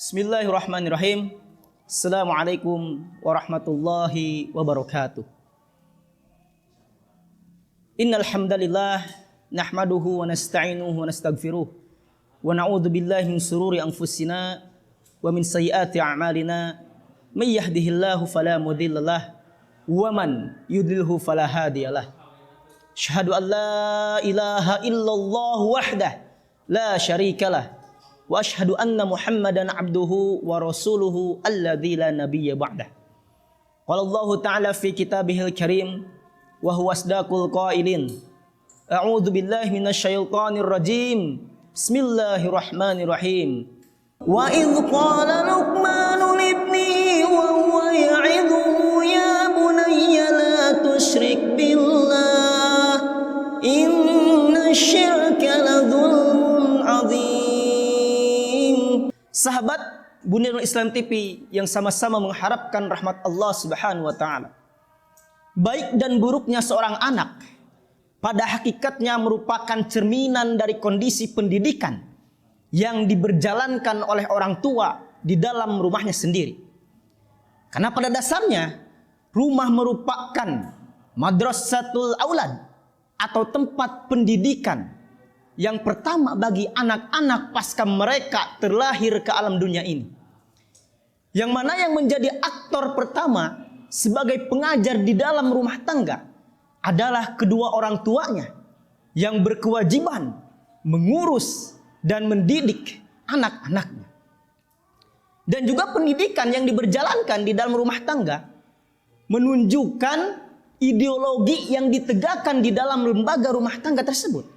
Bismillahirrahmanirrahim. Assalamualaikum warahmatullahi wabarakatuh. Innal hamdalillah nahmaduhu wa nasta'inuhu wa nastaghfiruh wa na'udzu billahi min shururi anfusina wa min sayyiati a'malina. May yahdihillahu fala mudhillalah wa man yudlilhu fala hadiyalah. Asyhadu an la ilaha illallah wahdah la syarikalah wa asyhadu anna Muhammadan abduhu wa rasuluhu alladzi la nabiyya ba'dah. Qala Allah ta'ala fi kitabihil karim wa huwa asdaqul qailin. A'udzu billahi minasy syaithanir rajim. Bismillahirrahmanirrahim. Wa idz qala Luqmanu libnihi wa huwa ya'idhuhu ya bunayya la tusyrik billah inna syirka la dzulmun 'adzim. Sahabat Bunirul Islam TV yang sama-sama mengharapkan rahmat Allah Subhanahu wa taala. Baik dan buruknya seorang anak pada hakikatnya merupakan cerminan dari kondisi pendidikan yang diberjalankan oleh orang tua di dalam rumahnya sendiri. Karena pada dasarnya rumah merupakan madrasatul aulad atau tempat pendidikan yang pertama bagi anak-anak pasca mereka terlahir ke alam dunia ini. Yang mana yang menjadi aktor pertama sebagai pengajar di dalam rumah tangga adalah kedua orang tuanya yang berkewajiban mengurus dan mendidik anak-anaknya. Dan juga pendidikan yang diberjalankan di dalam rumah tangga menunjukkan ideologi yang ditegakkan di dalam lembaga rumah tangga tersebut.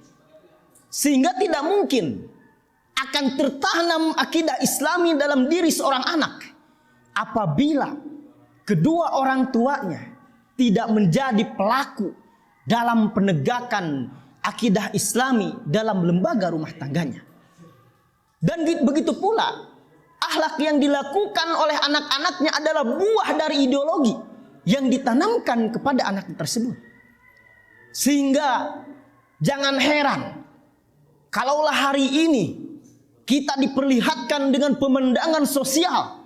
Sehingga tidak mungkin akan tertanam akidah Islami dalam diri seorang anak apabila kedua orang tuanya tidak menjadi pelaku dalam penegakan akidah Islami dalam lembaga rumah tangganya. Dan begitu pula akhlak yang dilakukan oleh anak-anaknya adalah buah dari ideologi yang ditanamkan kepada anak tersebut. Sehingga jangan heran kalaulah hari ini kita diperlihatkan dengan pemandangan sosial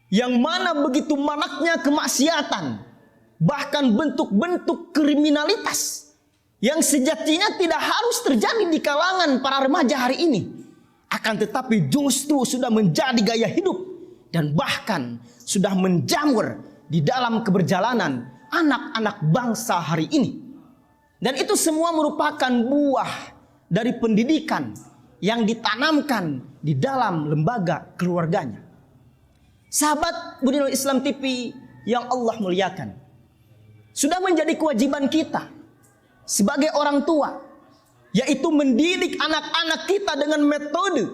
yang mana begitu manaknya kemaksiatan, bahkan bentuk-bentuk kriminalitas yang sejatinya tidak harus terjadi di kalangan para remaja hari ini, akan tetapi justru sudah menjadi gaya hidup dan bahkan sudah menjamur di dalam keberjalanan anak-anak bangsa hari ini. Dan itu semua merupakan buah dari pendidikan yang ditanamkan di dalam lembaga keluarganya. Sahabat Bunirul Islam TV yang Allah muliakan, sudah menjadi kewajiban kita sebagai orang tua, yaitu mendidik anak-anak kita dengan metode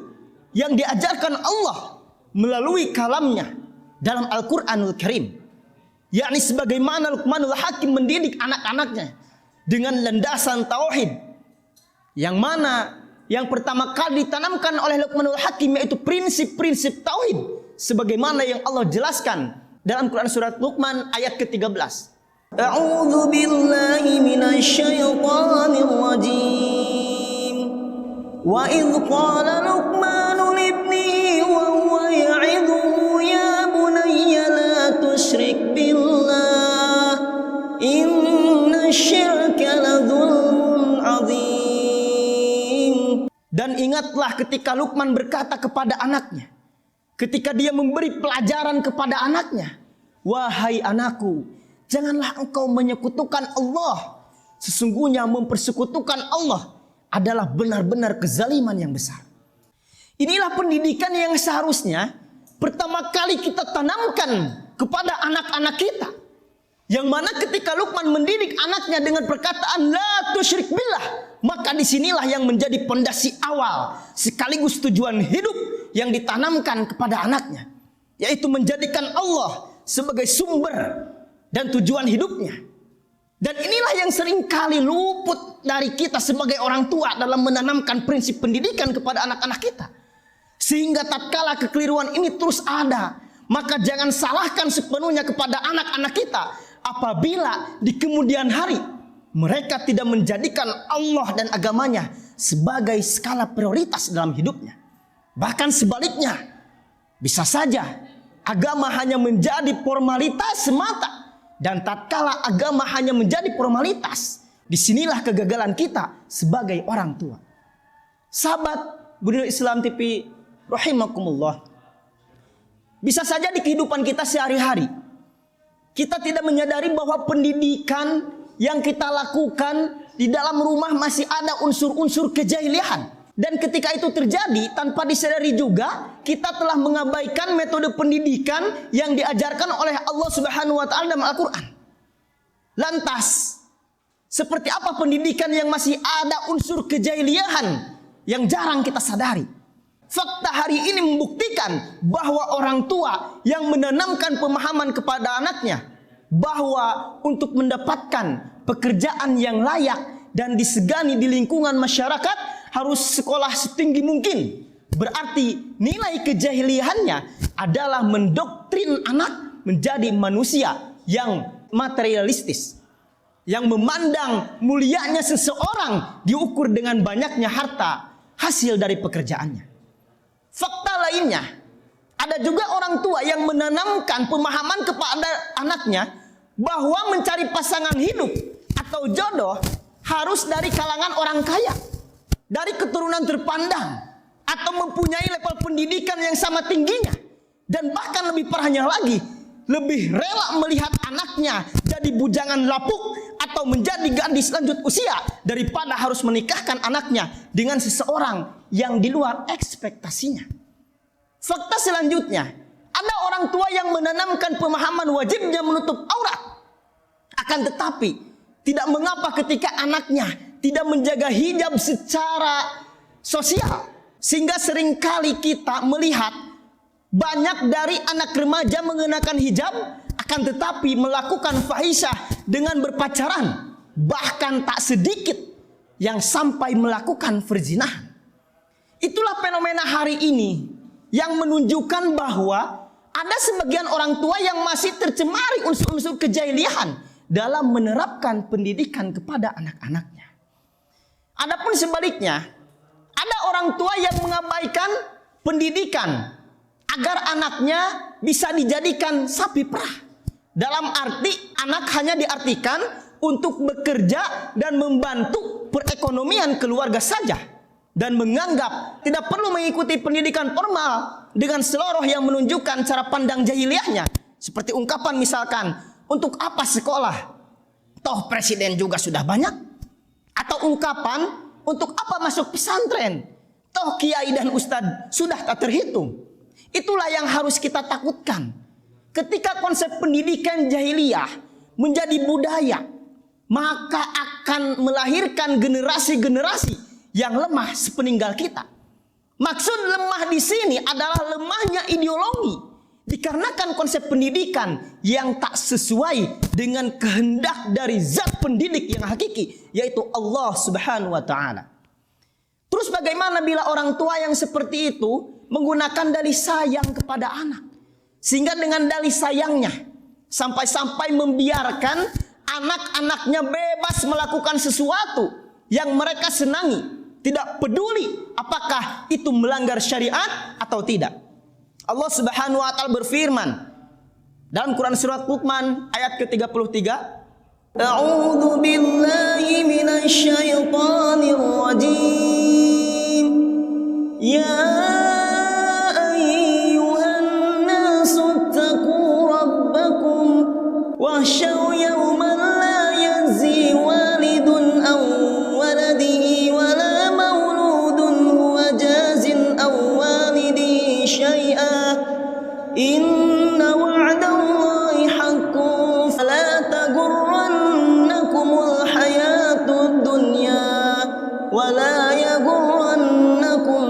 yang diajarkan Allah melalui kalamnya dalam Al-Quranul Karim. Yakni sebagaimana Luqmanul Hakim mendidik anak-anaknya dengan landasan tauhid, yang mana yang pertama kali ditanamkan oleh Luqmanul Hakim yaitu prinsip-prinsip tauhid sebagaimana yang Allah jelaskan dalam Quran surat Luqman ayat ke-13. A'udzu billahi minasyaitonir rajim. Wa idz qala Luqmanu libnihi wa huwa ya'idhuhu ya bunayya la tusyrik billah inna syirka la dzulmun 'adzim. Dan ingatlah ketika Luqman berkata kepada anaknya, ketika dia memberi pelajaran kepada anaknya, wahai anakku, janganlah engkau menyekutukan Allah. Sesungguhnya mempersekutukan Allah adalah benar-benar kezaliman yang besar. Inilah pendidikan yang seharusnya pertama kali kita tanamkan kepada anak-anak kita. Yang mana ketika Luqman mendidik anaknya dengan perkataan la tusyrik billah, maka disinilah yang menjadi pondasi awal sekaligus tujuan hidup yang ditanamkan kepada anaknya, yaitu menjadikan Allah sebagai sumber dan tujuan hidupnya. Dan inilah yang seringkali luput dari kita sebagai orang tua dalam menanamkan prinsip pendidikan kepada anak-anak kita. Sehingga tatkala kekeliruan ini terus ada, maka jangan salahkan sepenuhnya kepada anak-anak kita apabila di kemudian hari mereka tidak menjadikan Allah dan agamanya sebagai skala prioritas dalam hidupnya. Bahkan sebaliknya, Bisa saja agama hanya menjadi formalitas semata. Dan tatkala agama hanya menjadi formalitas, disinilah kegagalan kita sebagai orang tua. Sahabat Budidayu Islam TV rahimakumullah. Bisa saja di kehidupan kita sehari-hari, kita tidak menyadari bahwa pendidikan yang kita lakukan di dalam rumah masih ada unsur-unsur kejahilian. Dan ketika itu terjadi, tanpa disadari juga, kita telah mengabaikan metode pendidikan yang diajarkan oleh Allah Subhanahu wa Ta'ala dalam Al-Quran. Lantas, seperti apa pendidikan yang masih ada unsur kejahilian yang jarang kita sadari? Fakta hari ini membuktikan bahwa orang tua yang menanamkan pemahaman kepada anaknya bahwa untuk mendapatkan pekerjaan yang layak dan disegani di lingkungan masyarakat harus sekolah setinggi mungkin. Berarti nilai kejahiliannya adalah mendoktrin anak menjadi manusia yang materialistis, yang memandang mulianya seseorang diukur dengan banyaknya harta hasil dari pekerjaannya. Fakta lainnya, ada juga orang tua yang menanamkan pemahaman kepada anaknya bahwa mencari pasangan hidup atau jodoh harus dari kalangan orang kaya, dari keturunan terpandang, atau mempunyai level pendidikan yang sama tingginya. Dan bahkan lebih parahnya lagi, lebih rela melihat anaknya jadi bujangan lapuk atau menjadi gadis lanjut usia daripada harus menikahkan anaknya dengan seseorang yang di luar ekspektasinya. Fakta selanjutnya, ada orang tua yang menanamkan pemahaman wajibnya menutup aurat. Akan tetapi, tidak mengapa ketika anaknya tidak menjaga hijab secara sosial. Sehingga seringkali kita melihat banyak dari anak remaja mengenakan hijab, akan tetapi melakukan fahisyah dengan berpacaran. Bahkan tak sedikit yang sampai melakukan perzinahan. Itulah fenomena hari ini yang menunjukkan bahwa ada sebagian orang tua yang masih tercemari unsur-unsur kejahilian dalam menerapkan pendidikan kepada anak-anaknya. Adapun sebaliknya, ada orang tua yang mengabaikan pendidikan agar anaknya bisa dijadikan sapi perah. Dalam arti anak hanya diartikan untuk bekerja dan membantu perekonomian keluarga saja, dan menganggap tidak perlu mengikuti pendidikan formal dengan seloroh yang menunjukkan cara pandang jahiliyahnya. Seperti ungkapan misalkan, untuk apa sekolah? Toh presiden juga sudah banyak. Atau ungkapan, untuk apa masuk pesantren? Toh kiai dan ustadz sudah tak terhitung. Itulah yang harus kita takutkan. Ketika konsep pendidikan jahiliyah menjadi budaya, maka akan melahirkan generasi-generasi yang lemah sepeninggal kita. Maksud lemah di sini adalah lemahnya ideologi. Dikarenakan konsep pendidikan yang tak sesuai dengan kehendak dari zat pendidik yang hakiki, yaitu Allah Subhanahu wa Ta'ala. Terus bagaimana bila orang tua yang seperti itu menggunakan dalih sayang kepada anak, sehingga dengan dalih sayangnya sampai-sampai membiarkan anak-anaknya bebas melakukan sesuatu yang mereka senangi, tidak peduli apakah itu melanggar syariat atau tidak. Allah Subhanahu wa Ta'ala berfirman dalam Quran surat Luqman ayat ke-33, A'udzu billahi minasy syaithanir rajim. Ya ayyuhan nasu taqu rabbakum wakhshaw yawman la yajzi walidun aw waladihi wala mauludun huwa jazin aw walidihi syai'a inna wa'dallahi haqqun fala tagurrannakumul hayatud dunya wala yagurrannakum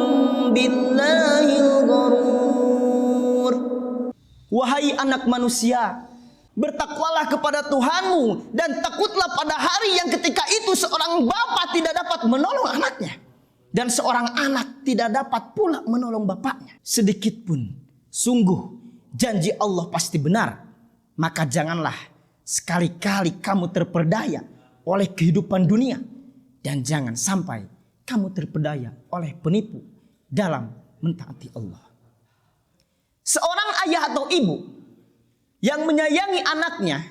billahil gharur. Wahai anak manusia, bertakwalah kepada Tuhanmu dan takutlah pada hari yang ketika itu seorang bapa tidak dapat menolong anaknya dan seorang anak tidak dapat pula menolong bapaknya sedikit pun. Sungguh janji Allah pasti benar. Maka janganlah sekali-kali kamu terperdaya oleh kehidupan dunia, dan jangan sampai kamu terpedaya oleh penipu dalam mentaati Allah. Seorang ayah atau ibu yang menyayangi anaknya,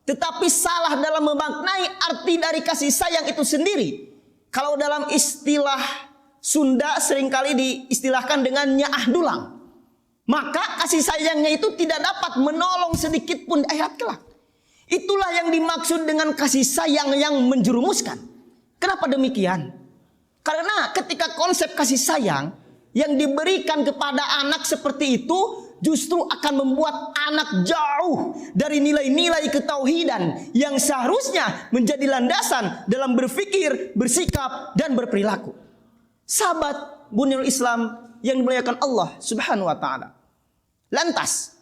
tetapi salah dalam memaknai arti dari kasih sayang itu sendiri. Kalau dalam istilah Sunda seringkali diistilahkan dengan nyaah dulang. Maka kasih sayangnya itu tidak dapat menolong sedikit pun di akhirat kelak. Itulah yang dimaksud dengan kasih sayang yang menjerumuskan. Kenapa demikian? Karena ketika konsep kasih sayang yang diberikan kepada anak seperti itu, justru akan membuat anak jauh dari nilai-nilai ketauhidan yang seharusnya menjadi landasan dalam berpikir, bersikap, dan berperilaku. Sahabat Bunyul Islam yang dimuliakan Allah Subhanahu wa taala. Lantas,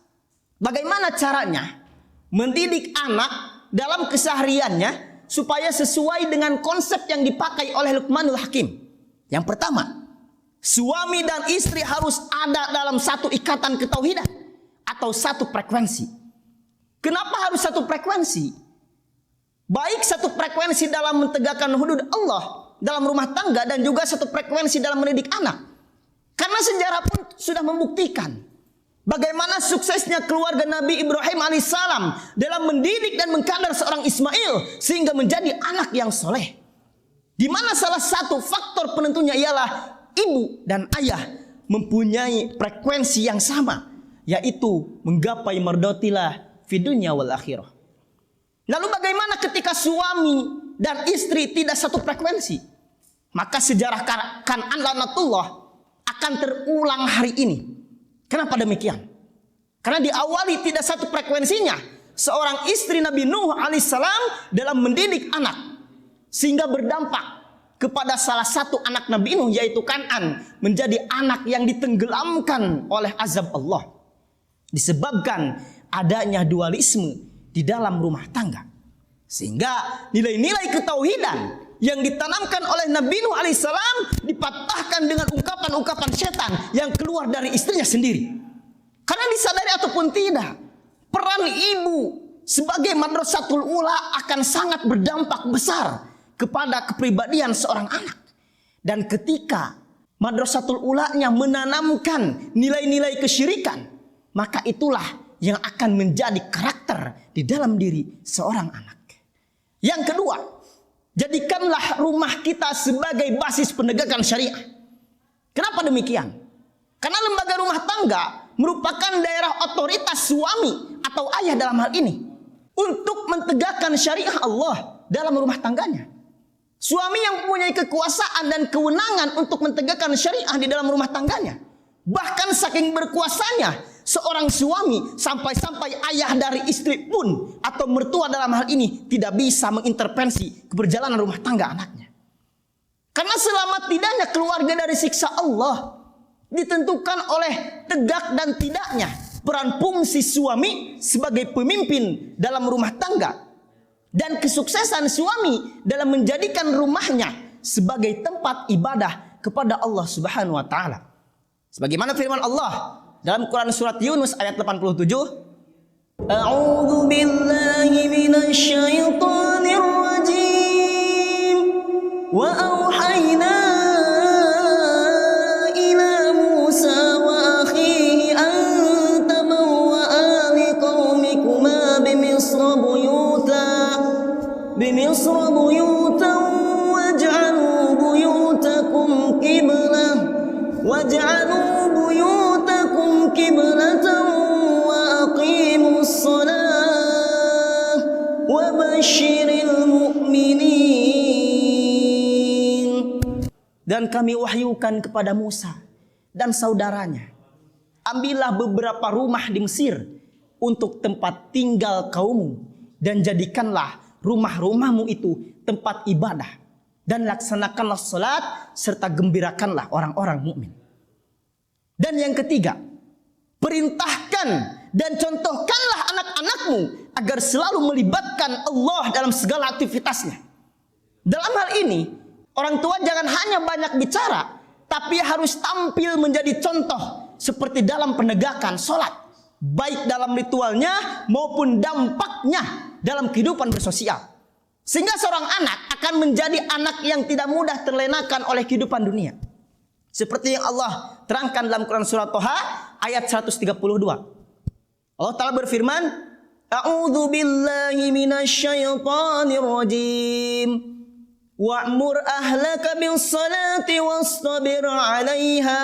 bagaimana caranya mendidik anak dalam kesehariannya supaya sesuai dengan konsep yang dipakai oleh Luqmanul Hakim? Yang pertama, suami dan istri harus ada dalam satu ikatan ketauhidan atau satu frekuensi. Kenapa harus satu frekuensi? Baik satu frekuensi dalam menegakkan hudud Allah dalam rumah tangga dan juga satu frekuensi dalam mendidik anak. Karena sejarah pun sudah membuktikan bagaimana suksesnya keluarga Nabi Ibrahim alaihissalam dalam mendidik dan mengkadar seorang Ismail sehingga menjadi anak yang soleh. Di mana salah satu faktor penentunya ialah ibu dan ayah mempunyai frekuensi yang sama, yaitu menggapai mardotillah fi dunya wal akhirah. Lalu bagaimana ketika suami dan istri tidak satu frekuensi? Maka sejarah Kan'an laknatullah akan terulang hari ini. Kenapa demikian? Karena diawali tidak satu frekuensinya seorang istri Nabi Nuh alaihissalam dalam mendidik anak, sehingga berdampak kepada salah satu anak Nabi Nuh, yaitu Kan'an, menjadi anak yang ditenggelamkan oleh azab Allah disebabkan adanya dualisme di dalam rumah tangga. Sehingga nilai-nilai ketauhidan yang ditanamkan oleh Nabi Nuh alaihissalam dipatahkan dengan ungkapan-ungkapan setan yang keluar dari istrinya sendiri. Karena disadari ataupun tidak, peran ibu sebagai madrasatul ula akan sangat berdampak besar kepada kepribadian seorang anak. Dan ketika madrasatul ulanya menanamkan nilai-nilai kesyirikan, maka itulah yang akan menjadi karakter di dalam diri seorang anak. Yang kedua, jadikanlah rumah kita sebagai basis penegakan syariah. Kenapa demikian? Karena lembaga rumah tangga merupakan daerah otoritas suami atau ayah dalam hal ini untuk menegakkan syariah Allah dalam rumah tangganya. Suami yang mempunyai kekuasaan dan kewenangan untuk menegakkan syariah di dalam rumah tangganya. Bahkan saking berkuasanya seorang suami sampai-sampai ayah dari istri pun atau mertua dalam hal ini tidak bisa mengintervensi keberjalanan rumah tangga anaknya. Karena selamat tidaknya keluarga dari siksa Allah ditentukan oleh tegak dan tidaknya peran fungsi suami sebagai pemimpin dalam rumah tangga dan kesuksesan suami dalam menjadikan rumahnya sebagai tempat ibadah kepada Allah Subhanahu wa taala. Sebagaimana firman Allah dalam Quran surat Yunus ayat 87, A'udzu billahi minasy syaithanir rajim. Wa auhayna ila Musa wa akhihi an tabawwa'a liqaumikuma bimisra buyutan waj'alu buyutakum qiblah qiblatan wa aqimus shalah wa basyiril mu'minin. Dan kami wahyukan kepada Musa dan saudaranya, ambillah beberapa rumah di Mesir untuk tempat tinggal kaummu dan jadikanlah rumah-rumahmu itu tempat ibadah dan laksanakanlah salat serta gembirakanlah orang-orang mukmin. Dan yang ketiga, perintahkan dan contohkanlah anak-anakmu agar selalu melibatkan Allah dalam segala aktivitasnya. Dalam hal ini, orang tua jangan hanya banyak bicara, tapi harus tampil menjadi contoh seperti dalam penegakan sholat, baik dalam ritualnya maupun dampaknya dalam kehidupan bersosial. Sehingga seorang anak akan menjadi anak yang tidak mudah terlenakan oleh kehidupan dunia. Seperti yang Allah terangkan dalam Quran surat Toha ayat 132. Allah Ta'ala berfirman, A'udzu billahi minasyaitonir rajim. Wa'mur ahlaka bis salati wastabir 'alaiha.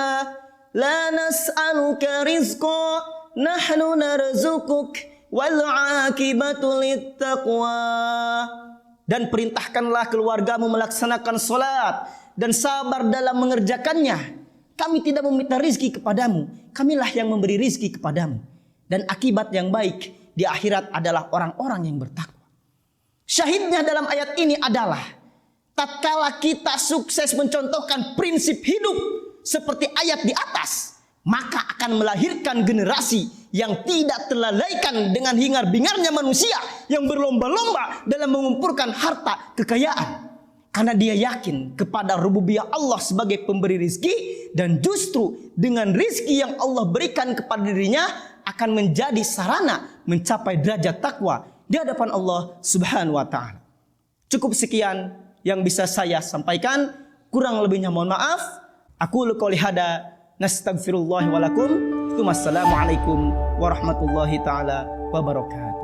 La nas'aluka rizqa, nahnu narzuquk wal 'aqibatu littaqwa. Dan perintahkanlah keluargamu melaksanakan salat dan sabar dalam mengerjakannya. Kami tidak meminta rizki kepadamu, kamilah yang memberi rizki kepadamu. Dan akibat yang baik di akhirat adalah orang-orang yang bertakwa. Syahidnya dalam ayat ini adalah tatkala kita sukses mencontohkan prinsip hidup seperti ayat di atas, maka akan melahirkan generasi yang tidak terlalaikan dengan hingar-bingarnya manusia yang berlomba-lomba dalam mengumpulkan harta kekayaan. Karena dia yakin kepada rububiyah Allah sebagai pemberi rizki, dan justru dengan rizki yang Allah berikan kepada dirinya akan menjadi sarana mencapai derajat takwa di hadapan Allah Subhanahu wa taala. Cukup sekian yang bisa saya sampaikan, kurang lebihnya mohon maaf. Aku qouli hada, nastaghfirullah wa lakum. Wassalamualaikum warahmatullahi taala wabarakatuh.